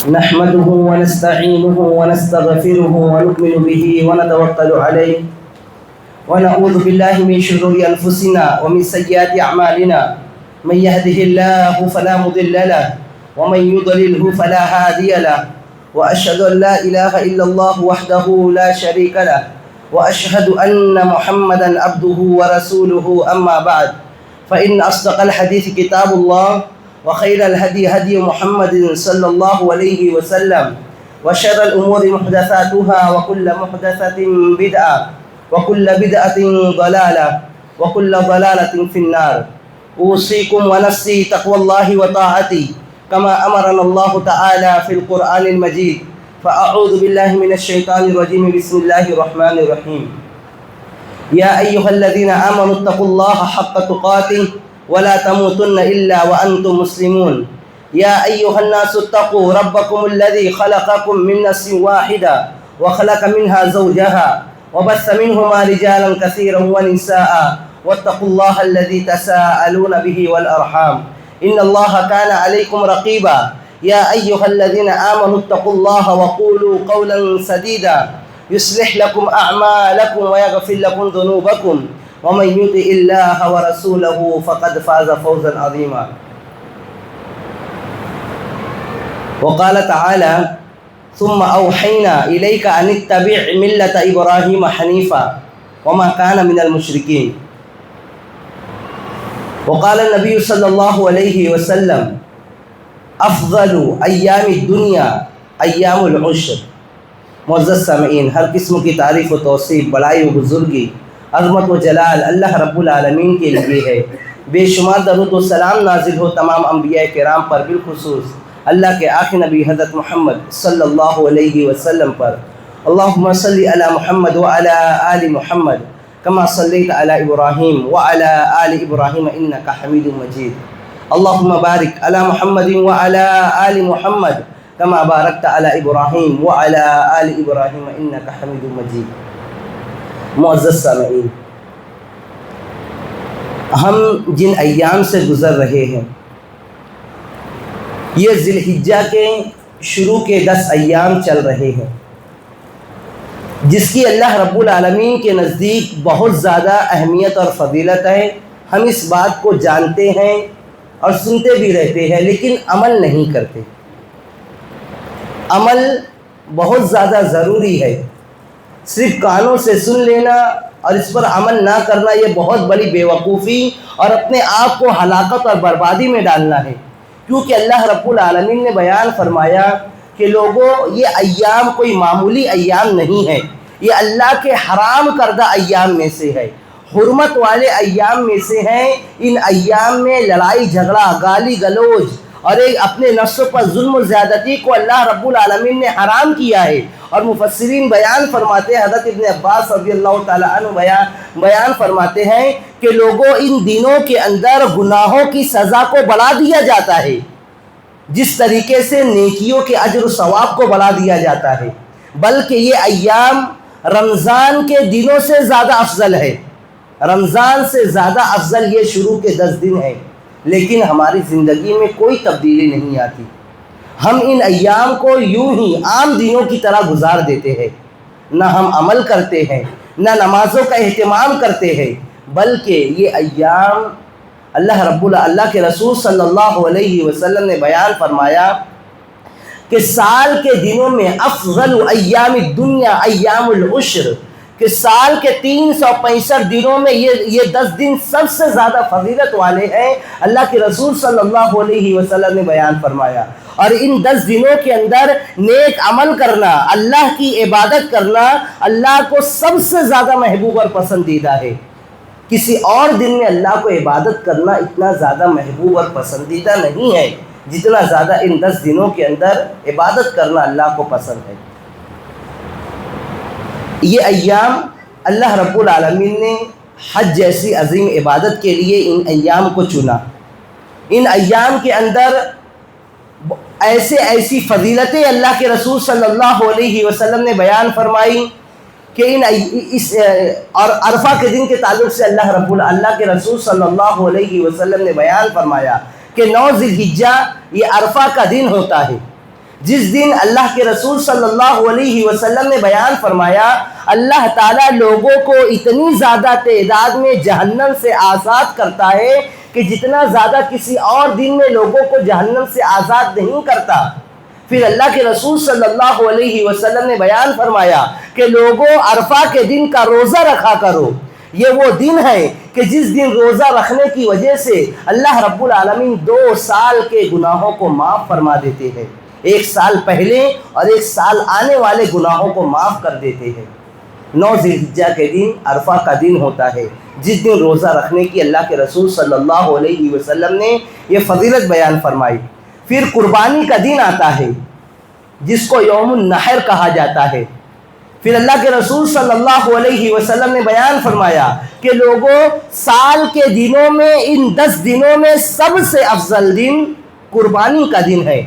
نحمده ونستعينه ونستغفره ونؤمن به ونتوكل عليه ونعوذ بالله من شرور أنفسنا ومن سيئات أعمالنا. من يهده الله فلا مضل له ومن يضلله فلا هادي له، وأشهد أن لا إله إلا الله وحده لا شريك له، وأشهد أن محمدا عبده ورسوله. أما بعد، فإن أصدق الحديث كتاب الله، وخير الهدي هدي محمد صلى الله عليه وسلم، وشر الأمور محدثاتها، وكل محدثة بدعة، وكل بدعة ضلالة، وكل ضلالة في النار. أوصيكم ونفسي تقوى الله وطاعته كما أمرنا الله تعالى في القرآن المجيد. فأعوذ بالله من الشيطان الرجيم. بسم الله الرحمن الرحيم. يا أيها الذين آمنوا اتقوا الله حق تقاته ولا تموتن إلا وأنتم مسلمون. يا أيها الناس اتقوا ربكم الذي خلقكم من نفس واحدة وخلق منها زوجها وبث منهما رجالا كثيرا ونساء، واتقوا الله الذي تساءلون به والأرحام، إن الله كان عليكم رقيبا. يا أيها الذين آمنوا اتقوا الله وقولوا قولا سديدا يصلح لكم أعمالكم ويغفر لكم ذنوبكم، ومن يطع الله ورسوله فقد فاز فوزا عظيما. وقال تعالى: ثم أوحينا إليك أن اتبع ملة إبراهيم حنيفا وما كان من المشركين. وقال النبي صلى الله عليه وسلم: افضل ایام الدنیا ایام العشر. معزز سامعین، ہر قسم کی تعریف و توصیف، بڑائی و بزرگی، عظمت و جلال اللہ رب العالمین کے لیے ہے. بے شمار درود و سلام نازل ہو تمام انبیاء کرام پر، بالخصوص اللہ کے آخری نبی حضرت محمد صلی اللہ علیہ وسلم پر. اللہم صلی علی محمد وعلی آل محمد کما صلیت علی ابراہیم وعلی آل ابراہیم انکا حمید مجید. اللہم بارک علی محمد وعلی آل محمد کما بارکت علی ابراہیم وعلی آل ابراہیم انکا حمید مجید. معزز سامعین، ہم جن ایام سے گزر رہے ہیں، یہ ذی الحجہ کے شروع کے 10 ایام چل رہے ہیں، جس کی اللہ رب العالمین کے نزدیک بہت زیادہ اہمیت اور فضیلت ہے. ہم اس بات کو جانتے ہیں اور سنتے بھی رہتے ہیں، لیکن عمل نہیں کرتے. عمل بہت زیادہ ضروری ہے. صرف کانوں سے سن لینا اور اس پر عمل نہ کرنا، یہ بہت بڑی بے وقوفی اور اپنے آپ کو ہلاکت اور بربادی میں ڈالنا ہے. کیونکہ اللہ رب العالمین نے بیان فرمایا کہ لوگوں، یہ ایام کوئی معمولی ایام نہیں ہے، یہ اللہ کے حرام کردہ ایام میں سے ہے، حرمت والے ایام میں سے ہیں. ان ایام میں لڑائی جھگڑا، گالی گلوچ اور ایک اپنے نفس پر ظلم و زیادتی کو اللہ رب العالمین نے حرام کیا ہے. اور مفسرین بیان فرماتے ہیں، حضرت ابن عباس رضی اللہ تعالیٰ عنہ بیان فرماتے ہیں کہ لوگوں، ان دنوں کے اندر گناہوں کی سزا کو بڑھا دیا جاتا ہے، جس طریقے سے نیکیوں کے اجر و ثواب کو بڑھا دیا جاتا ہے. بلکہ یہ ایام رمضان کے دنوں سے زیادہ افضل ہے. رمضان سے زیادہ افضل یہ شروع کے 10 دن ہیں. لیکن ہماری زندگی میں کوئی تبدیلی نہیں آتی. ہم ان ایام کو یوں ہی عام دنوں کی طرح گزار دیتے ہیں. نہ ہم عمل کرتے ہیں، نہ نمازوں کا اہتمام کرتے ہیں. بلکہ یہ ایام اللہ کے رسول صلی اللہ علیہ وسلم نے بیان فرمایا کہ سال کے دنوں میں افضل ایام الدنیا ایام العشر، کہ سال کے 365 دنوں میں یہ 10 دن سب سے زیادہ فضیلت والے ہیں. اللہ کے رسول صلی اللہ علیہ وسلم نے بیان فرمایا. اور ان 10 دنوں کے اندر نیک عمل کرنا، اللہ کی عبادت کرنا اللہ کو سب سے زیادہ محبوب اور پسندیدہ ہے. کسی اور دن میں اللہ کو عبادت کرنا اتنا زیادہ محبوب اور پسندیدہ نہیں ہے جتنا زیادہ ان 10 دنوں کے اندر عبادت کرنا اللہ کو پسند ہے. یہ ایام اللہ رب العالمین نے حج جیسی عظیم عبادت کے لیے ان ایام کو چنا. ان ایام کے اندر ایسی فضیلتیں اللہ کے رسول صلی اللہ علیہ وسلم نے بیان فرمائی کہ اور عرفہ کے دن کے تعلق سے اللہ کے رسول صلی اللہ علیہ وسلم نے بیان فرمایا کہ 9 ذی الحجہ یہ عرفہ کا دن ہوتا ہے. جس دن اللہ کے رسول صلی اللہ علیہ وسلم نے بیان فرمایا اللہ تعالیٰ لوگوں کو اتنی زیادہ تعداد میں جہنم سے آزاد کرتا ہے کہ جتنا زیادہ کسی اور دن میں لوگوں کو جہنم سے آزاد نہیں کرتا۔ پھر اللہ کے رسول صلی اللہ علیہ وسلم نے بیان فرمایا کہ لوگوں عرفہ کے دن کا روزہ رکھا کرو، یہ وہ دن ہے کہ جس دن روزہ رکھنے کی وجہ سے اللہ رب العالمین 2 سال کے گناہوں کو معاف فرما دیتے ہیں، 1 سال پہلے اور 1 سال آنے والے گناہوں کو معاف کر دیتے ہیں۔ 9 ذی الحجہ کے دن عرفہ کا دن ہوتا ہے جس دن روزہ رکھنے کی اللہ کے رسول صلی اللہ علیہ وسلم نے یہ فضیلت بیان فرمائی۔ پھر قربانی کا دن آتا ہے جس کو یوم النحر کہا جاتا ہے۔ پھر اللہ کے رسول صلی اللہ علیہ وسلم نے بیان فرمایا کہ لوگوں سال کے دنوں میں ان 10 دنوں میں سب سے افضل دن قربانی کا دن ہے۔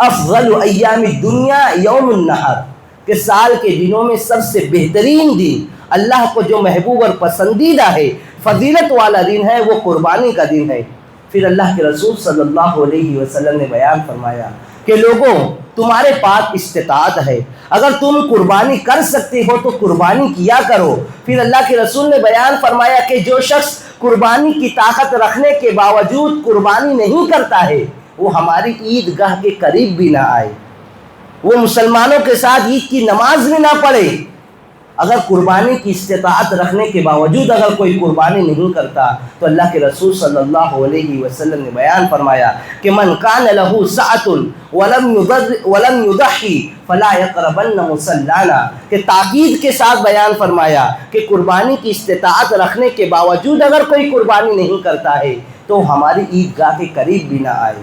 افضل ایام الدنیا یوم النحر، کہ سال کے دنوں میں سب سے بہترین دن، اللہ کو جو محبوب اور پسندیدہ ہے، فضیلت والا دن ہے، وہ قربانی کا دن ہے۔ پھر اللہ کے رسول صلی اللہ علیہ وسلم نے بیان فرمایا کہ لوگوں تمہارے پاس استطاعت ہے، اگر تم قربانی کر سکتے ہو تو قربانی کیا کرو۔ پھر اللہ کے رسول نے بیان فرمایا کہ جو شخص قربانی کی طاقت رکھنے کے باوجود قربانی نہیں کرتا ہے وہ ہماری عیدگاہ کے قریب بھی نہ آئے، وہ مسلمانوں کے ساتھ عید کی نماز بھی نہ پڑھے۔ اگر قربانی کی استطاعت رکھنے کے باوجود اگر کوئی قربانی نہیں کرتا تو اللہ کے رسول صلی اللہ علیہ وسلم نے بیان فرمایا کہ من کان لہ سعۃ ولم یضحی فلا یقربن مصلانا، کہ تاکید کے ساتھ بیان فرمایا کہ قربانی کی استطاعت رکھنے کے باوجود اگر کوئی قربانی نہیں کرتا ہے تو ہماری عیدگاہ کے قریب بھی نہ آئے۔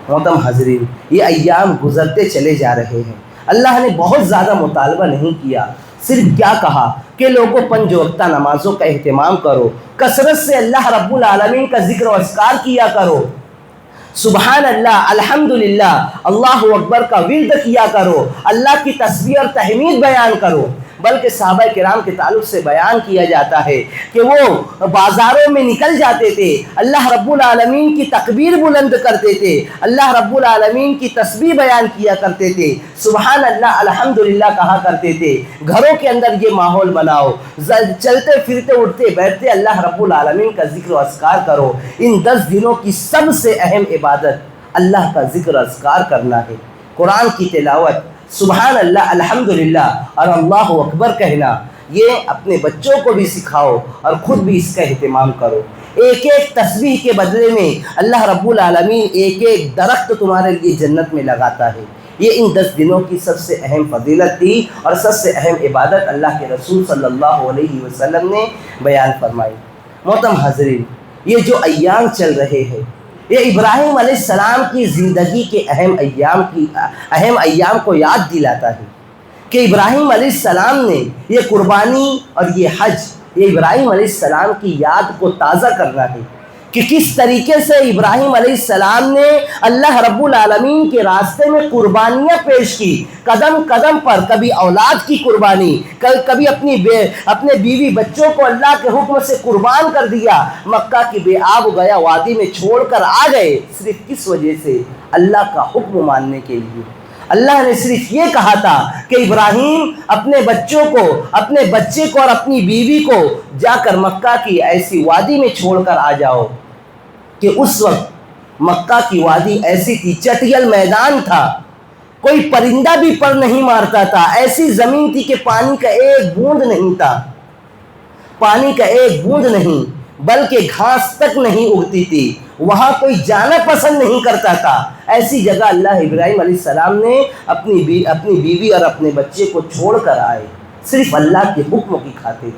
محترم حاضرین، یہ ایام گزرتے چلے جا رہے ہیں، اللہ نے بہت زیادہ مطالبہ نہیں کیا، صرف کیا کہا کہ لوگوں 5 وقتہ نمازوں کا اہتمام کرو، کثرت سے اللہ رب العالمین کا ذکر و اذکار کیا کرو، سبحان اللہ، الحمدللہ، اللہ اکبر کا ورد کیا کرو، اللہ کی تسبیح اور تحمید بیان کرو۔ بلکہ صحابہ کرام کے تعلق سے بیان کیا جاتا ہے کہ وہ بازاروں میں نکل جاتے تھے، اللہ رب العالمین کی تکبیر بلند کرتے تھے، اللہ رب العالمین کی تسبیح بیان کیا کرتے تھے، سبحان اللہ، الحمدللہ کہا کرتے تھے۔ گھروں کے اندر یہ ماحول بناؤ، چلتے پھرتے اٹھتے بیٹھتے اللہ رب العالمین کا ذکر و اذکار کرو۔ ان 10 دنوں کی سب سے اہم عبادت اللہ کا ذکر و اذکار کرنا ہے، قرآن کی تلاوت، سبحان اللہ، الحمدللہ اور اللہ اکبر کہنا۔ یہ اپنے بچوں کو بھی سکھاؤ اور خود بھی اس کا اہتمام کرو۔ ایک ایک تسبیح کے بدلے میں اللہ رب العالمین ایک ایک درخت تمہارے لیے جنت میں لگاتا ہے۔ یہ ان 10 دنوں کی سب سے اہم فضیلت تھی اور سب سے اہم عبادت اللہ کے رسول صلی اللہ علیہ وسلم نے بیان فرمائی۔ محترم حاضرین، یہ جو ایام چل رہے ہیں یہ ابراہیم علیہ السلام کی زندگی کے اہم ایام کو یاد دلاتا ہے کہ ابراہیم علیہ السلام نے یہ قربانی اور یہ حج، یہ ابراہیم علیہ السلام کی یاد کو تازہ کرنا ہے کہ کس طریقے سے ابراہیم علیہ السلام نے اللہ رب العالمین کے راستے میں قربانیاں پیش کی، قدم قدم پر، کبھی اولاد کی قربانی، کبھی اپنے بیوی بچوں کو اللہ کے حکم سے قربان کر دیا، مکہ کی بے آب گیا وادی میں چھوڑ کر آ گئے، صرف کس وجہ سے؟ اللہ کا حکم ماننے کے لیے۔ اللہ نے صرف یہ کہا تھا کہ ابراہیم اپنے بچوں کو، اپنے بچے کو اور اپنی بیوی کو جا کر مکہ کی ایسی وادی میں چھوڑ کر آ جاؤ کہ اس وقت مکہ کی وادی ایسی تھی، چٹیل میدان تھا، کوئی پرندہ بھی پر نہیں مارتا تھا، ایسی زمین تھی کہ پانی کا ایک بوند نہیں تھا، پانی کا ایک بوند نہیں، بلکہ گھاس تک نہیں اگتی تھی، وہاں کوئی جانا پسند نہیں کرتا تھا۔ ایسی جگہ اللہ ابراہیم علیہ السلام نے اپنی بیوی اور اپنے بچے کو چھوڑ کر آئے، صرف اللہ کے حکم کی خاطر،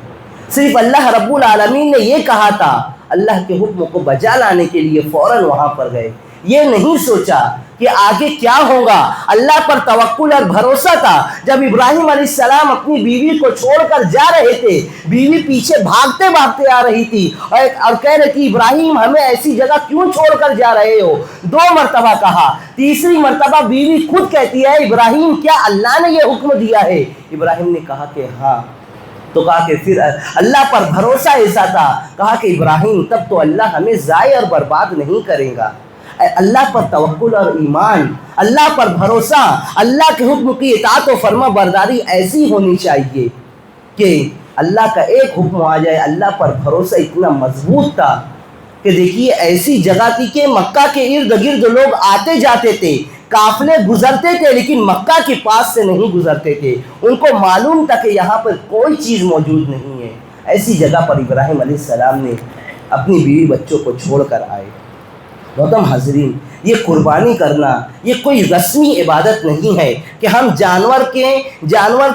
صرف اللہ رب العالمین نے یہ کہا تھا، اللہ کے حکم کو بجا لانے کے لیے فوراً وہاں پر گئے، یہ نہیں سوچا کہ آگے کیا ہوگا، اللہ پر توکل اور بھروسہ تھا۔ جب ابراہیم علیہ السلام اپنی بیوی کو چھوڑ کر جا رہے تھے، بیوی پیچھے بھاگتے بھاگتے آ رہی تھی اور کہہ رہی تھی ابراہیم ہمیں ایسی جگہ کیوں چھوڑ کر جا رہے ہو؟ 2 مرتبہ کہا، تیسری مرتبہ بیوی خود کہتی ہے ابراہیم کیا اللہ نے یہ حکم دیا ہے؟ ابراہیم نے کہا کہ ہاں، تو کہا کہ پھر اللہ پر بھروسہ ایسا تھا، کہا کہ ابراہیم تب تو اللہ ہمیں ضائع اور برباد نہیں کرے گا، اللہ پر توکل اور ایمان، اللہ پر بھروسہ، اللہ کے حکم کی اطاعت و فرما برداری ایسی ہونی چاہیے کہ اللہ کا ایک حکم آ جائے، اللہ پر بھروسہ اتنا مضبوط تھا کہ دیکھیے ایسی جگہ تھی کہ مکہ کے ارد گرد لوگ آتے جاتے تھے، قافلے گزرتے تھے، لیکن مکہ کے پاس سے نہیں گزرتے تھے، ان کو معلوم تھا کہ یہاں پر کوئی چیز موجود نہیں ہے۔ ایسی جگہ پر ابراہیم علیہ السلام نے اپنی بیوی بچوں کو چھوڑ کر آئے۔ محترم حاضرین، یہ قربانی کرنا یہ کوئی رسمی عبادت نہیں ہے کہ ہم جانور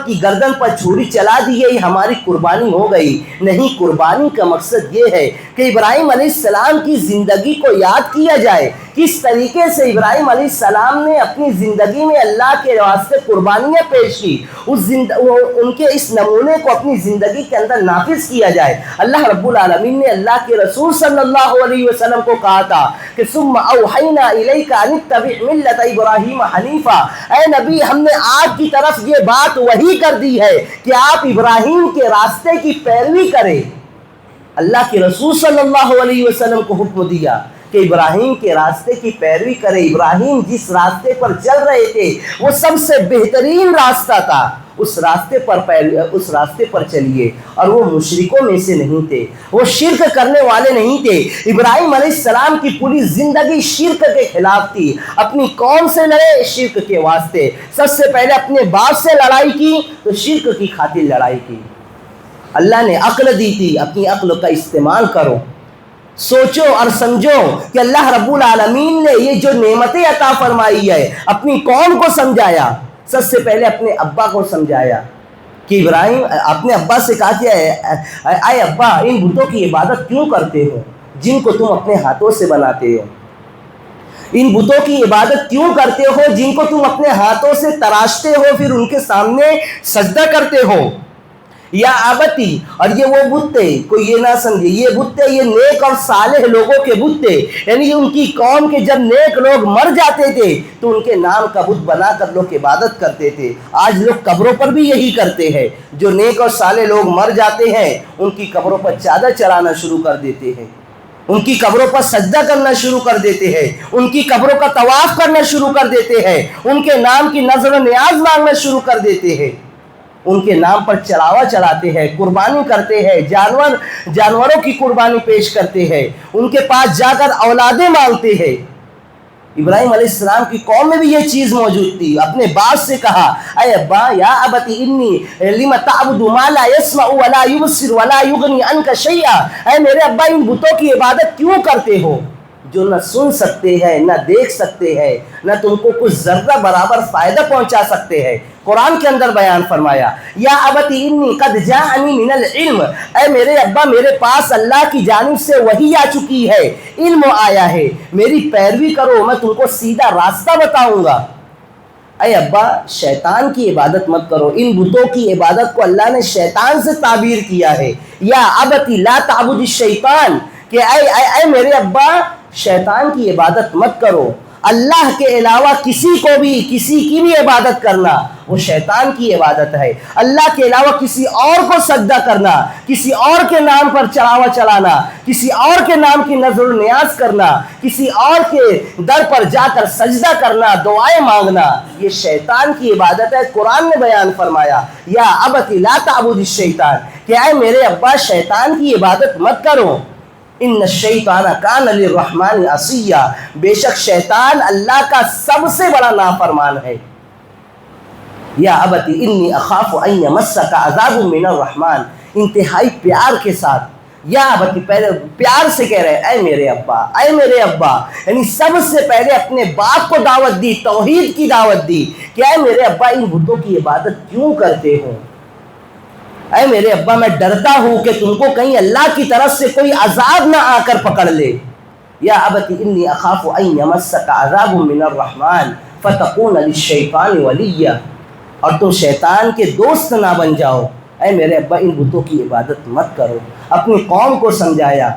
کی گردن پر چھری چلا دیے یہ ہماری قربانی ہو گئی، نہیں، قربانی کا مقصد یہ ہے کہ ابراہیم علیہ السلام کی زندگی کو یاد کیا جائے، کس طریقے سے ابراہیم علیہ السلام نے اپنی زندگی میں اللہ کے واسطے قربانیاں پیش کی، ان کے اس نمونے کو اپنی زندگی کے اندر نافذ کیا جائے۔ اللہ رب العالمین نے اللہ کے رسول صلی اللہ علیہ وسلم کو کہا تھا کہ ثم اوحینا الیک ان اتبع ملت ابراہیم حنیفا، اے نبی ہم نے آپ کی طرف یہ بات وحی کر دی ہے کہ آپ ابراہیم کے راستے کی پیروی کریں۔ اللہ کے رسول صلی اللہ علیہ وسلم کو حکم دیا کہ ابراہیم کے راستے کی پیروی کرے۔ ابراہیم جس راستے پر چل رہے تھے وہ سب سے بہترین راستہ تھا، اس راستے پر چلیے، اور وہ مشرکوں میں سے نہیں تھے، وہ شرک کرنے والے نہیں تھے۔ ابراہیم علیہ السلام کی پوری زندگی شرک کے خلاف تھی، اپنی قوم سے لڑے شرک کے واسطے، سب سے پہلے اپنے باپ سے لڑائی کی تو شرک کی خاطر لڑائی کی۔ اللہ نے عقل دی تھی، اپنی عقل کا استعمال کرو، سوچو اور سمجھو کہ اللہ رب العالمین نے یہ جو نعمتیں عطا فرمائی ہے، اپنی قوم کو سمجھایا، سب سے پہلے اپنے ابا کو سمجھایا کہ ابراہیم اپنے ابا سے کہا کہ اے ابا ان بتوں کی عبادت کیوں کرتے ہو جن کو تم اپنے ہاتھوں سے بناتے ہو، ان بتوں کی عبادت کیوں کرتے ہو جن کو تم اپنے ہاتھوں سے تراشتے ہو، پھر ان کے سامنے سجدہ کرتے ہو۔ یا آبتی، اور یہ وہ بت تھے، کوئی یہ نہ سمجھے یہ بت تھے، یہ نیک اور صالح لوگوں کے بت تھے، یعنی ان کی قوم کے جب نیک لوگ مر جاتے تھے تو ان کے نام کا بت بنا کر لوگ عبادت کرتے تھے۔ آج لوگ قبروں پر بھی یہی کرتے ہیں، جو نیک اور صالح لوگ مر جاتے ہیں ان کی قبروں پر چادر چڑھانا شروع کر دیتے ہیں، ان کی قبروں پر سجدہ کرنا شروع کر دیتے ہیں، ان کی قبروں کا طواف کرنا شروع کر دیتے ہیں، ان کے نام کی نظر و نیاز مانگنا شروع کر دیتے ہیں، ان کے نام پر چڑھاوا چڑھاتے ہیں، قربانی کرتے ہیں، جانوروں کی قربانی پیش کرتے ہیں، ان کے پاس جا کر اولادیں مانگتے ہیں۔ ابراہیم علیہ السلام کی قوم میں بھی یہ چیز موجود تھی۔ اپنے باپ سے کہا اے ابا یا ابتی انی لم تعبد ما لا يسمع ولا يبصر ولا يغني عنك شيئا، اے میرے ابا ان بتوں کی عبادت کیوں کرتے ہو جو نہ سن سکتے ہیں، نہ دیکھ سکتے ہیں، نہ تم کو کچھ ذرہ برابر فائدہ پہنچا سکتے ہیں۔ قرآن کے اندر بیان فرمایا یا ابتی انی قد جاءنی من العلم، اے میرے ابا میرے پاس اللہ کی جانب سے وحی آ چکی ہے، علم آیا ہے، میری پیروی کرو، میں تم کو سیدھا راستہ بتاؤں گا۔ اے ابا شیطان کی عبادت مت کرو، ان بتوں کی عبادت کو اللہ نے شیطان سے تعبیر کیا ہے۔ یا ابتی لا تعبد الشیطان، کہ اے میرے ابا شیطان کی عبادت مت کرو، اللہ کے علاوہ کسی کی بھی عبادت کرنا وہ شیطان کی عبادت ہے۔ اللہ کے علاوہ کسی اور کو سجدہ کرنا، کسی اور کے نام پر چڑھاوا چڑھانا، کسی اور کے نام کی نظر و نیاز کرنا، کسی اور کے در پر جا کر سجدہ کرنا، دعائیں مانگنا، یہ شیطان کی عبادت ہے۔ قرآن نے بیان فرمایا یا ابت لا تعبد الشیطان، کہ اے میرے ابا شیطان کی عبادت مت کرو، ان الشیطان کان للرحمن عصیا، بے شک شیطان اللہ کا سب سے بڑا نافرمان ہے۔ یا ابتی انی اخاف ان یمسک عذاب من الرحمن، انتہائی پیار کے ساتھ یا ابتی، پہلے پیار سے کہہ رہے اے میرے ابا، اے میرے ابا، یعنی سب سے پہلے اپنے باپ کو دعوت دی، توحید کی دعوت دی کہ اے میرے ابا ان بتوں کی عبادت کیوں کرتے ہو، اے میرے ابا میں ڈرتا ہوں کہ تم کو کہیں اللہ کی طرف سے کوئی عذاب نہ آ کر پکڑ لے۔ یا ابتی انی اخاف ان یمسک عذاب من الرحمن فتکون للشیطان ولیا، اور تم شیطان کے دوست نہ بن جاؤ۔ اے میرے ابا ان بتوں کی عبادت مت کرو۔ اپنی قوم کو سمجھایا،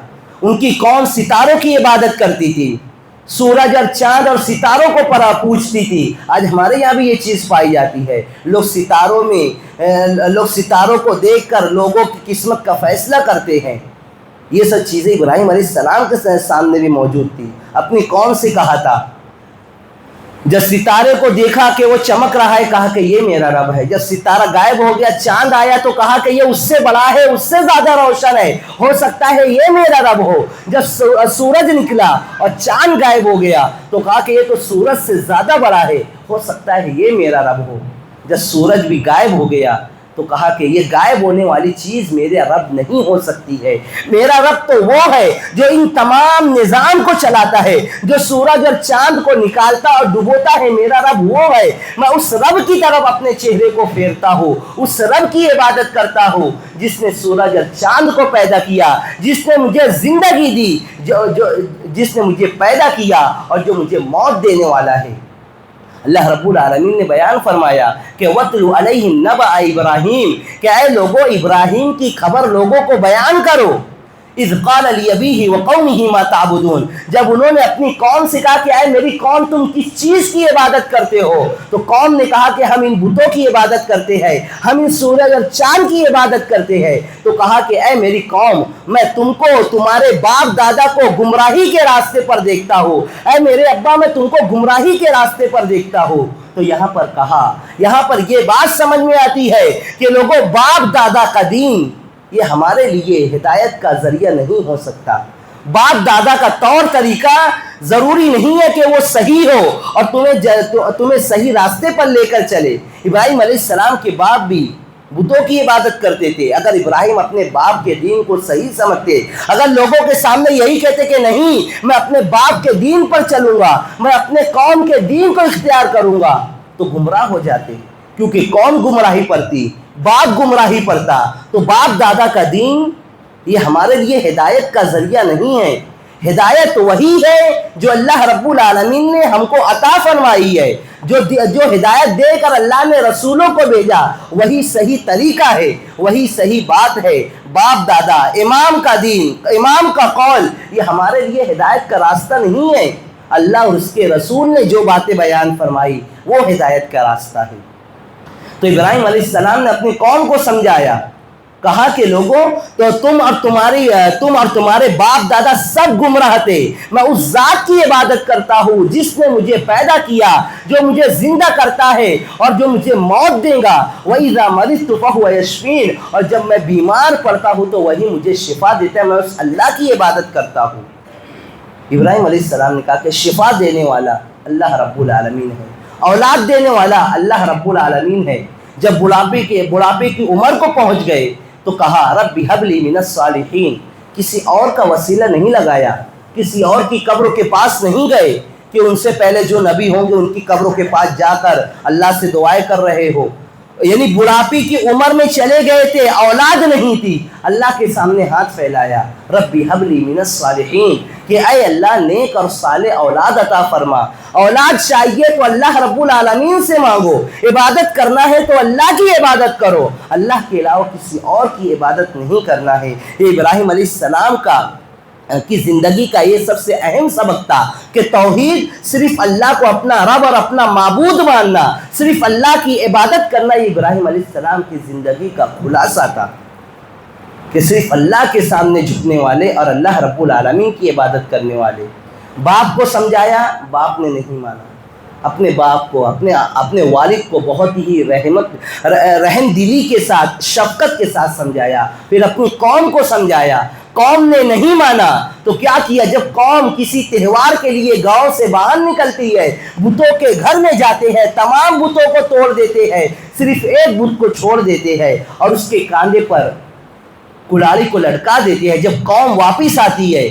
ان کی قوم ستاروں کی عبادت کرتی تھی، سورج اور چاند اور ستاروں کو پوجتی تھی۔ آج ہمارے یہاں بھی یہ چیز پائی جاتی ہے، لوگ ستاروں کو دیکھ کر لوگوں کی قسمت کا فیصلہ کرتے ہیں۔ یہ سب چیزیں ابراہیم علیہ السلام کے سامنے بھی موجود تھی. اپنی قوم سے کہا تھا، جب ستارے کو دیکھا کہ وہ چمک رہا ہے کہا کہ یہ میرا رب ہے. جب ستارہ غائب ہو گیا، چاند آیا تو کہا کہ یہ اس سے بڑا ہے، اس سے زیادہ روشن ہے، ہو سکتا ہے یہ میرا رب ہو. جب سورج نکلا اور چاند غائب ہو گیا تو کہا کہ یہ تو سورج سے زیادہ بڑا ہے، ہو سکتا ہے یہ میرا رب ہو. جب سورج بھی غائب ہو گیا تو کہا کہ یہ غائب ہونے والی چیز میرے رب نہیں ہو سکتی ہے. میرا رب تو وہ ہے جو ان تمام نظام کو چلاتا ہے، جو سورج اور چاند کو نکالتا اور ڈبوتا ہے. میرا رب وہ ہے. میں اس رب کی طرف اپنے چہرے کو پھیرتا ہوں، اس رب کی عبادت کرتا ہوں جس نے سورج اور چاند کو پیدا کیا، جس نے مجھے زندگی دی، جس نے مجھے پیدا کیا اور جو مجھے موت دینے والا ہے. اللہ رب العالمین نے بیان فرمایا کہ وَاتْلُ عَلَيْهِمْ نَبَأَ إِبْرَاهِيمَ، کہ اے لوگو ابراہیم کی خبر لوگوں کو بیان کرو. اذ قال لأبيه وقومه ما تعبدون، جب انہوں نے اپنی قوم سے کہا کہ اے میری قوم تم کس چیز کی عبادت کرتے ہو، تو قوم نے کہا کہ ہم ان بتوں کی عبادت کرتے ہیں، ہم ان سورج اور چاند کی عبادت کرتے ہیں. تو کہا کہ اے میری قوم میں تم کو تمہارے باپ دادا کو گمراہی کے راستے پر دیکھتا ہوں، اے میرے ابا میں تم کو گمراہی کے راستے پر دیکھتا ہوں. تو یہاں پر کہا، یہاں پر یہ بات سمجھ میں آتی ہے کہ لوگوں باپ دادا کا دین یہ ہمارے لیے ہدایت کا ذریعہ نہیں ہو سکتا. باپ دادا کا طور طریقہ ضروری نہیں ہے کہ وہ صحیح ہو اور تمہیں صحیح راستے پر لے کر چلے. ابراہیم علیہ السلام کے باپ بھی بتوں کی عبادت کرتے تھے. اگر ابراہیم اپنے باپ کے دین کو صحیح سمجھتے، اگر لوگوں کے سامنے یہی کہتے کہ نہیں میں اپنے باپ کے دین پر چلوں گا، میں اپنے قوم کے دین کو اختیار کروں گا، تو گمراہ ہو جاتے. کیونکہ قوم گمراہی پڑتی، باپ گمراہی پڑتا. تو باپ دادا کا دین یہ ہمارے لیے ہدایت کا ذریعہ نہیں ہے. ہدایت وہی ہے جو اللہ رب العالمین نے ہم کو عطا فرمائی ہے. جو ہدایت دے کر اللہ نے رسولوں کو بھیجا وہی صحیح طریقہ ہے، وہی صحیح بات ہے. باپ دادا، امام کا دین، امام کا قول یہ ہمارے لیے ہدایت کا راستہ نہیں ہے. اللہ اور اس کے رسول نے جو باتیں بیان فرمائی وہ ہدایت کا راستہ ہے. تو ابراہیم علیہ السلام نے اپنی قوم کو سمجھایا، کہا کہ لوگوں تو تم اور تمہارے باپ دادا سب گمراہ تھے. میں اس ذات کی عبادت کرتا ہوں جس نے مجھے پیدا کیا، جو مجھے زندہ کرتا ہے اور جو مجھے موت دے گا. وَإِذَا مَرِضْتُ فَهُوَ يَشْفِينِ، اور جب میں بیمار پڑتا ہوں تو وہی مجھے شفا دیتا ہے. میں اس اللہ کی عبادت کرتا ہوں. ابراہیم علیہ السلام نے کہا کہ شفا دینے والا اللہ رب العالمین ہے، اولاد دینے والا اللہ رب العالمین ہے. جب بڑھاپے کی عمر کو پہنچ گئے تو کہا رب هب لی من الصالحین. کسی اور کا وسیلہ نہیں لگایا، کسی اور کی قبروں کے پاس نہیں گئے کہ ان سے پہلے جو نبی ہوں گے ان کی قبروں کے پاس جا کر اللہ سے دعائیں کر رہے ہو. یعنی بڑھاپے کی عمر میں چلے گئے تھے، اولاد نہیں تھی، اللہ کے سامنے ہاتھ پھیلایا رب هب لی من الصالحین، کہ اے اللہ نیک اور صالح اولاد عطا فرما. اولاد چاہیے تو اللہ رب العالمین سے مانگو، عبادت کرنا ہے تو اللہ کی عبادت کرو، اللہ کے علاوہ کسی اور کی عبادت نہیں کرنا ہے. یہ ابراہیم علیہ السلام کی زندگی کا یہ سب سے اہم سبق تھا کہ توحید، صرف اللہ کو اپنا رب اور اپنا معبود ماننا، صرف اللہ کی عبادت کرنا، یہ ابراہیم علیہ السلام کی زندگی کا خلاصہ تھا کہ صرف اللہ کے سامنے جھکنے والے اور اللہ رب العالمین کی عبادت کرنے والے. باپ کو سمجھایا، باپ نے نہیں مانا. اپنے باپ کو، اپنے والد کو بہت ہی رحم دلی کے ساتھ، شفقت کے ساتھ سمجھایا. پھر اپنی قوم کو سمجھایا، قوم نے نہیں مانا. تو کیا کیا، جب قوم کسی تہوار کے لیے گاؤں سے باہر نکلتی ہے، بتوں کے گھر میں جاتے ہیں، تمام بتوں کو توڑ دیتے ہیں، صرف ایک بت کو چھوڑ دیتے ہیں اور اس کے کاندھے پر کلاڑی کو لٹکا دیتے ہیں. جب قوم واپس آتی ہے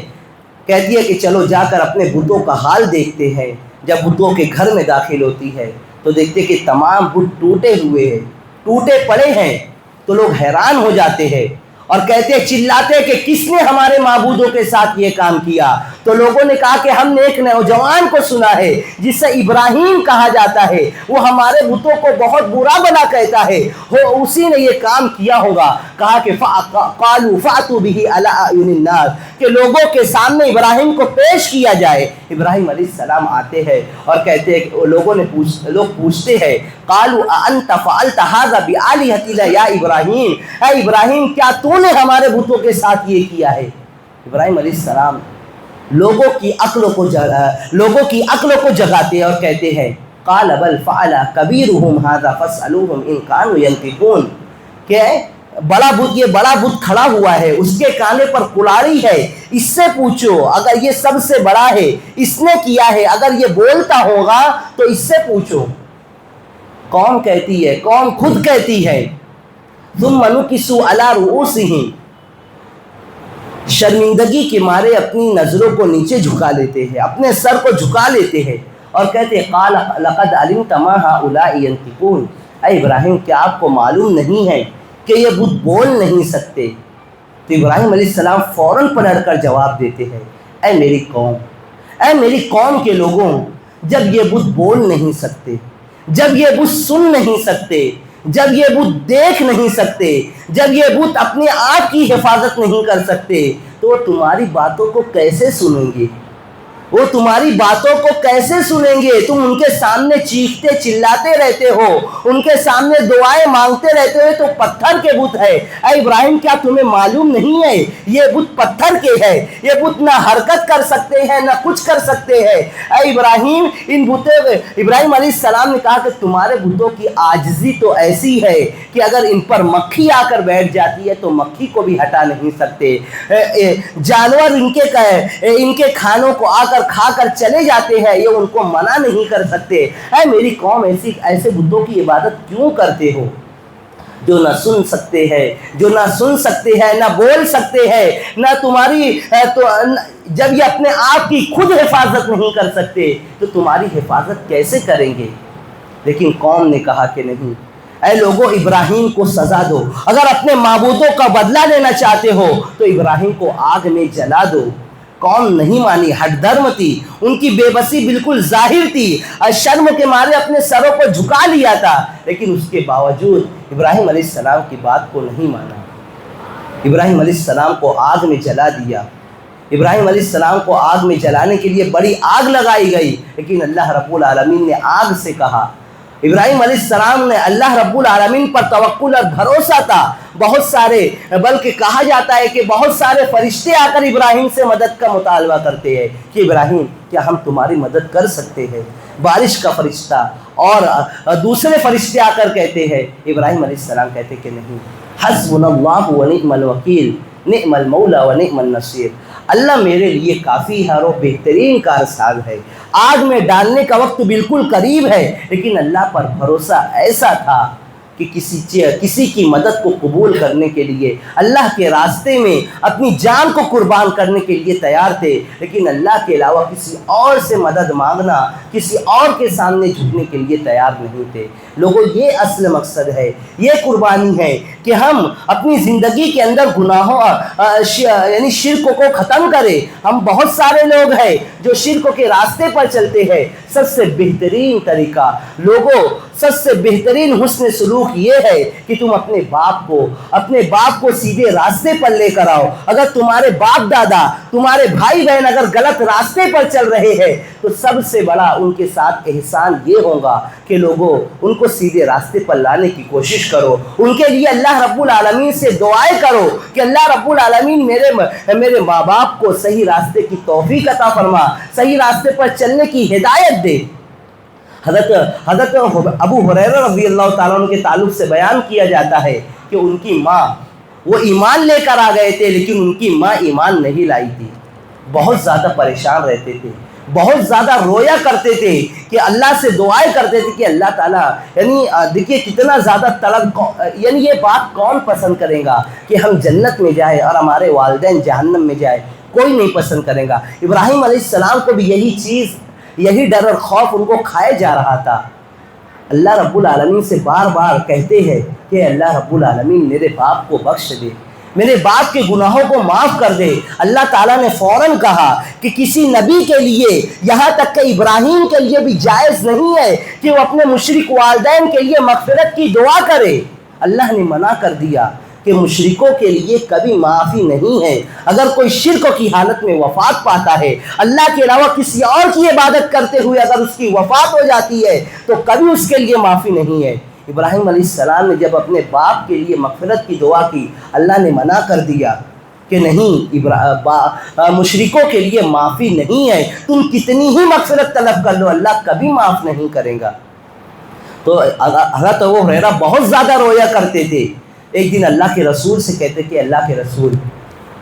کہتی ہے کہ چلو جا کر اپنے بتوں کا حال دیکھتے ہیں. جب بتوں کے گھر میں داخل ہوتی ہے تو دیکھتے کہ تمام بت ٹوٹے ہوئے ہیں، ٹوٹے پڑے ہیں. تو لوگ حیران ہو جاتے ہیں اور کہتے ہیں، چلاتے کہ کس نے ہمارے معبودوں کے ساتھ یہ کام کیا. تو لوگوں نے کہا کہ ہم نے ایک نوجوان کو سنا ہے جسے ابراہیم کہا جاتا ہے، وہ ہمارے بتوں کو بہت برا بنا کہتا ہے، اسی نے یہ کام کیا ہوگا. کہا کہ قالوا فاتوا به علی اعین الناس، کہ لوگوں کے سامنے ابراہیم کو پیش کیا جائے. ابراہیم علیہ السلام آتے ہیں اور کہتے ہیں، لوگ پوچھتے ہیں، قالوا انت فعلت هذا بآلهتنا یا ابراہیم، اے ابراہیم کیا تو نے ہمارے بتوں کے ساتھ یہ کیا ہے؟ ابراہیم علیہ السلام لوگوں کی عقلوں کو جگاتے اور کہتے ہیں قال بل فعل کبیرہم ھذا فاسألوہم ان کانوا ینطقون، کہ یہ بڑا بت کھڑا ہوا ہے، اس کے کانے پر کلاڑی ہے، اس سے پوچھو، اگر یہ سب سے بڑا ہے، اس نے کیا ہے، اگر یہ بولتا ہوگا تو اس سے پوچھو۔ قوم کہتی ہے، قوم خود کہتی ہے ثم نکسوا علی رؤوسہم، شرمندگی کے مارے اپنی نظروں کو نیچے جھکا لیتے ہیں، اپنے سر کو جھکا لیتے ہیں اور کہتے ہیں قال لقد علمت ما هؤلاء ينطقون، اے ابراہیم کیا آپ کو معلوم نہیں ہے کہ یہ بت بول نہیں سکتے؟ تو ابراہیم علیہ السلام فوراً پلٹ کر جواب دیتے ہیں اے میری قوم کے لوگوں، جب یہ بت بول نہیں سکتے، جب یہ بت سن نہیں سکتے، جب یہ بت دیکھ نہیں سکتے، جب یہ بت اپنے آپ کی حفاظت نہیں کر سکتے، تو وہ تمہاری باتوں کو کیسے سنیں گے؟ وہ تمہاری باتوں کو کیسے سنیں گے؟ تم ان کے سامنے چیختے چلاتے رہتے ہو، ان کے سامنے دعائیں مانگتے رہتے ہو، تو پتھر کے بت ہے۔ اے ابراہیم کیا تمہیں معلوم نہیں ہے یہ بت پتھر کے ہے، یہ بت نہ حرکت کر سکتے ہیں نہ کچھ کر سکتے ہیں۔ اے ابراہیم ابراہیم علیہ السلام نے کہا کہ تمہارے بتوں کی عاجزی تو ایسی ہے کہ اگر ان پر مکھی آ کر بیٹھ جاتی ہے تو مکھی کو بھی ہٹا نہیں سکتے، جانور ان کے کھانوں کو آ کر کھا کر چلے جاتے ہیں، یہ ان کو منع نہیں کر سکتے۔ اے میری قوم ایسے بتوں کی عبادت کیوں کرتے ہو جو نہ سن سکتے ہیں نہ بول سکتے ہیں، نہ تمہاری جب یہ اپنے آپ کی خود حفاظت نہیں کر سکتے تو تمہاری حفاظت کیسے کریں گے؟ لیکن قوم نے کہا کہ نہیں، اے لوگوں ابراہیم کو سزا دو، اگر اپنے معبودوں کا بدلہ لینا چاہتے ہو تو ابراہیم کو آگ میں جلا دو۔ قوم نہیں مانی، ہٹ دھرم تھی، ان کی بے بسی بالکل ظاہر تھی، شرم کے مارے اپنے سروں کو جھکا لیا تھا، لیکن اس کے باوجود ابراہیم علیہ السلام کی بات کو نہیں مانا، ابراہیم علیہ السلام کو آگ میں جلا دیا۔ ابراہیم علیہ السلام کو آگ میں جلانے کے لیے بڑی آگ لگائی گئی، لیکن اللہ رب العالمین نے آگ سے کہا۔ ابراہیم علیہ السلام نے اللہ رب العالمین پر توکل اور بھروسہ تھا، بہت سارے، بلکہ کہا جاتا ہے کہ بہت سارے فرشتے آ کر ابراہیم سے مدد کا مطالبہ کرتے ہیں کہ ابراہیم کیا ہم تمہاری مدد کر سکتے ہیں؟ بارش کا فرشتہ اور دوسرے فرشتے آ کر کہتے ہیں، ابراہیم علیہ السلام کہتے کہ نہیں، حسبنا اللہ ونعم الوکیل نعم المولا ونعم النصیر، اللہ میرے لیے کافی ہے اور بہترین کارساز ہے۔ آگ میں ڈالنے کا وقت بالکل قریب ہے، لیکن اللہ پر بھروسہ ایسا تھا کہ کسی کی مدد کو قبول کرنے کے لیے اللہ کے راستے میں اپنی جان کو قربان کرنے کے لیے تیار تھے، لیکن اللہ کے علاوہ کسی اور سے مدد مانگنا، کسی اور کے سامنے جھکنے کے لیے تیار نہیں تھے۔ لوگوں یہ اصل مقصد ہے، یہ قربانی ہے کہ ہم اپنی زندگی کے اندر گناہوں یعنی شرک کو ختم کریں۔ ہم بہت سارے لوگ ہیں جو شرک کے راستے پر چلتے ہیں۔ سب سے بہترین طریقہ لوگوں، سب سے بہترین حسن سلوک یہ ہے کہ تم اپنے باپ کو سیدھے راستے پر لے کر آؤ۔ اگر تمہارے باپ دادا، تمہارے بھائی بہن اگر غلط راستے پر چل رہے ہیں تو سب سے بڑا ان کے ساتھ احسان یہ ہوگا کہ لوگوں ان کو سیدھے راستے پر لانے کی کوشش کرو، ان کے لیے اللہ رب العالمین سے دعائیں کرو کہ اللہ رب العالمین میرے ماں باپ کو صحیح راستے کی توفیق عطا فرما، صحیح راستے پر چلنے کی ہدایت دے۔ حضرت ابو ہریرہ رضی اللہ تعالیٰ عنہ کے تعلق سے بیان کیا جاتا ہے کہ ان کی ماں، وہ ایمان لے کر آ گئے تھے لیکن ان کی ماں ایمان نہیں لائی تھی، بہت زیادہ پریشان رہتے تھے، بہت زیادہ رویا کرتے تھے کہ اللہ سے دعائیں کرتے تھے کہ اللہ تعالیٰ، یعنی دیکھیے کتنا زیادہ طلب، یعنی یہ بات کون پسند کرے گا کہ ہم جنت میں جائیں اور ہمارے والدین جہنم میں جائیں؟ کوئی نہیں پسند کرے گا۔ ابراہیم علیہ السلام کو بھی یہی ڈر اور خوف ان کو کھائے جا رہا تھا۔ اللہ رب العالمین سے بار بار کہتے ہیں کہ اللہ رب العالمین میرے باپ کو بخش دے، میرے باپ کے گناہوں کو معاف کر دے۔ اللہ تعالیٰ نے فوراً کہا کہ کسی نبی کے لیے، یہاں تک کہ ابراہیم کے لیے بھی جائز نہیں ہے کہ وہ اپنے مشرک والدین کے لیے مغفرت کی دعا کرے۔ اللہ نے منع کر دیا کہ مشرکوں کے لیے کبھی معافی نہیں ہے۔ اگر کوئی شرک کی حالت میں وفات پاتا ہے، اللہ کے علاوہ کسی اور کی عبادت کرتے ہوئے اگر اس کی وفات ہو جاتی ہے تو کبھی اس کے لیے معافی نہیں ہے۔ ابراہیم علیہ السلام نے جب اپنے باپ کے لیے مغفرت کی دعا کی، اللہ نے منع کر دیا کہ نہیں مشرکوں کے لیے معافی نہیں ہے، تم کتنی ہی مغفرت طلب کر لو اللہ کبھی معاف نہیں کرے گا۔ تو حضرت ابو ہریرہ بہت زیادہ رویا کرتے تھے۔ ایک دن اللہ کے رسول سے کہتے کہ اللہ کے رسول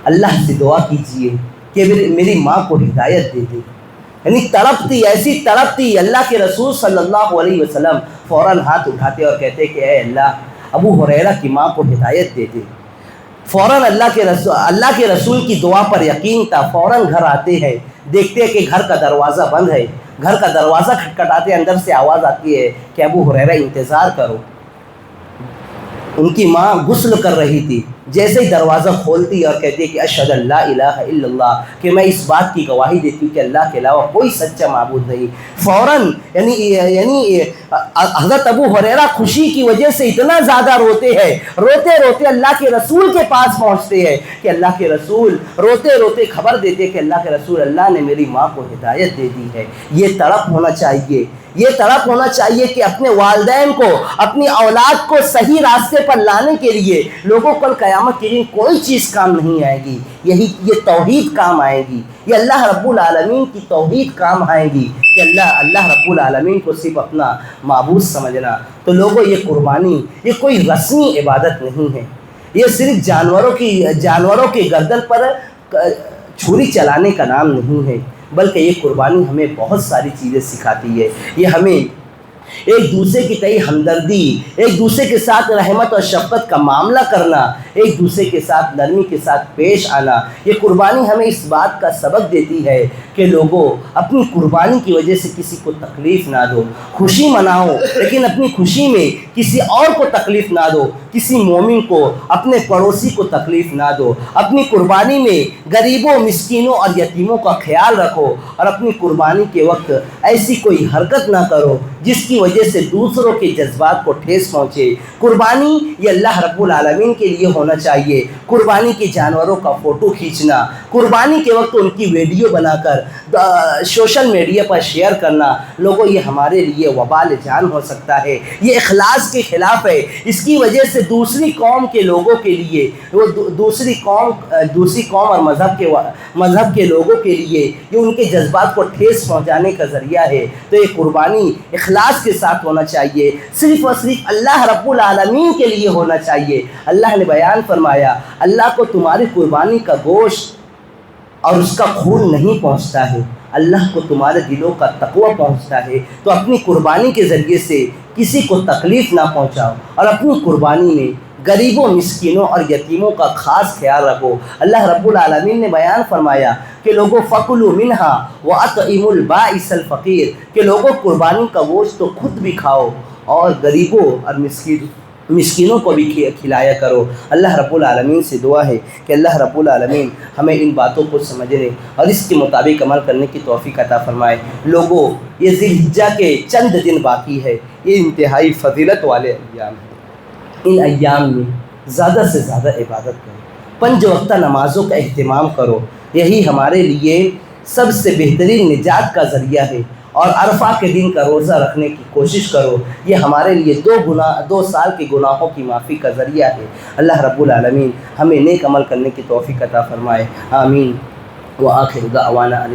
اللہ سے دعا کیجئے کہ میری ماں کو ہدایت دے دے، یعنی تڑپ تھی، ایسی تڑپ تھی۔ اللہ کے رسول صلی اللہ علیہ وسلم فوراً ہاتھ اٹھاتے اور کہتے کہ اے اللہ ابو ہریرہ کی ماں کو ہدایت دے دے۔ فوراً اللہ کے رسول کی دعا پر یقین تھا، فوراً گھر آتے ہیں، دیکھتے ہیں کہ گھر کا دروازہ بند ہے، گھر کا دروازہ کھٹکھٹاتے اندر سے آواز آتی ہے کہ ابو ہریرہ انتظار کرو۔ ان کی ماں غسل کر رہی تھی، جیسے ہی دروازہ کھولتی اور کہتی ہے کہ اشہد ان لا الہ الا اللہ، کہ میں اس بات کی گواہی دیتی ہوں کہ اللہ کے علاوہ کوئی سچا معبود نہیں، فوراً یعنی حضرت ابو ہریرہ خوشی کی وجہ سے اتنا زیادہ روتے ہیں، روتے روتے اللہ کے رسول کے پاس پہنچتے ہیں کہ اللہ کے رسول روتے روتے خبر دیتے کہ اللہ کے رسول اللہ نے میری ماں کو ہدایت دے دی ہے۔ یہ تڑپ ہونا چاہیے، یہ تڑپ ہونا چاہیے کہ اپنے والدین کو، اپنی اولاد کو صحیح راستے پر لانے کے لیے لوگوں کل قیامت کے دن کوئی چیز کام نہیں آئے گی، یہ توحید کام آئے گی، یہ اللہ رب العالمین کی توحید کام آئے گی کہ اللہ رب العالمین کو صرف اپنا معبود سمجھنا۔ تو لوگوں یہ قربانی یہ کوئی رسمی عبادت نہیں ہے، یہ صرف جانوروں کی گردن پر چھری چلانے کا نام نہیں ہے، بلکہ یہ قربانی ہمیں بہت ساری چیزیں سکھاتی ہے۔ یہ ہمیں ایک دوسرے کی تئیں ہمدردی، ایک دوسرے کے ساتھ رحمت اور شفقت کا معاملہ کرنا، ایک دوسرے کے ساتھ نرمی کے ساتھ پیش آنا۔ یہ قربانی ہمیں اس بات کا سبق دیتی ہے کہ لوگوں اپنی قربانی کی وجہ سے کسی کو تکلیف نہ دو، خوشی مناؤ لیکن اپنی خوشی میں کسی اور کو تکلیف نہ دو، کسی مومن کو، اپنے پڑوسی کو تکلیف نہ دو۔ اپنی قربانی میں غریبوں، مسکینوں اور یتیموں کا خیال رکھو، اور اپنی قربانی کے وقت ایسی کوئی حرکت نہ کرو جس کی وجہ سے دوسروں کے جذبات کو ٹھیس پہنچے۔ قربانی یہ اللہ رب العالمین کے لیے ہونا چاہیے۔ قربانی کے جانوروں کا فوٹو کھینچنا، قربانی کے وقت ان کی ویڈیو بنا کر سوشل میڈیا پر شیئر کرنا، لوگوں یہ ہمارے لیے وبال جان ہو سکتا ہے، یہ اخلاص کے خلاف ہے۔ اس کی وجہ سے دوسری قوم کے لوگوں کے لیے، وہ دوسری قوم اور مذہب کے لوگوں کے لیے یہ ان کے جذبات کو ٹھیس پہنچانے کا ذریعہ ہے۔ تو یہ قربانی اخلاص کے ساتھ ہونا چاہیے، صرف اور صرف اللہ رب العالمین کے لیے ہونا چاہیے۔ اللہ نے بیان فرمایا اللہ کو تمہاری قربانی کا گوشت اور اس کا خون نہیں پہنچتا ہے، اللہ کو تمہارے دلوں کا تقوی پہنچتا ہے۔ تو اپنی قربانی کے ذریعے سے کسی کو تکلیف نہ پہنچاؤ، اور اپنی قربانی میں غریبوں، مسکینوں اور یتیموں کا خاص خیال رکھو۔ اللہ رب العالمین نے بیان فرمایا کہ لوگوں فَكُلُوا مِنْهَا وَأَطْعِمُوا الْبَائِسَ الْفَقِيرَ، کہ لوگوں قربانی کا گوشت تو خود بھی کھاؤ اور غریبوں اور مسکینوں کو بھی کھلایا کرو۔ اللہ رب العالمین سے دعا ہے کہ اللہ رب العالمین ہمیں ان باتوں کو سمجھنے اور اس کے مطابق عمل کرنے کی توفیق عطا فرمائے۔ لوگوں یہ ذی الحجہ کے چند دن باقی ہے، یہ انتہائی فضیلت والے ایام ہیں۔ ان ایام میں زیادہ سے زیادہ عبادت کرو، 5 وقتہ نمازوں کا اہتمام کرو، یہی ہمارے لیے سب سے بہترین نجات کا ذریعہ ہے۔ اور عرفہ کے دن کا روزہ رکھنے کی کوشش کرو، یہ ہمارے لیے 2 سال کے گناہوں کی معافی کا ذریعہ ہے۔ اللہ رب العالمین ہمیں نیک عمل کرنے کی توفیق عطا فرمائے، آمین۔ وآخر دعوانا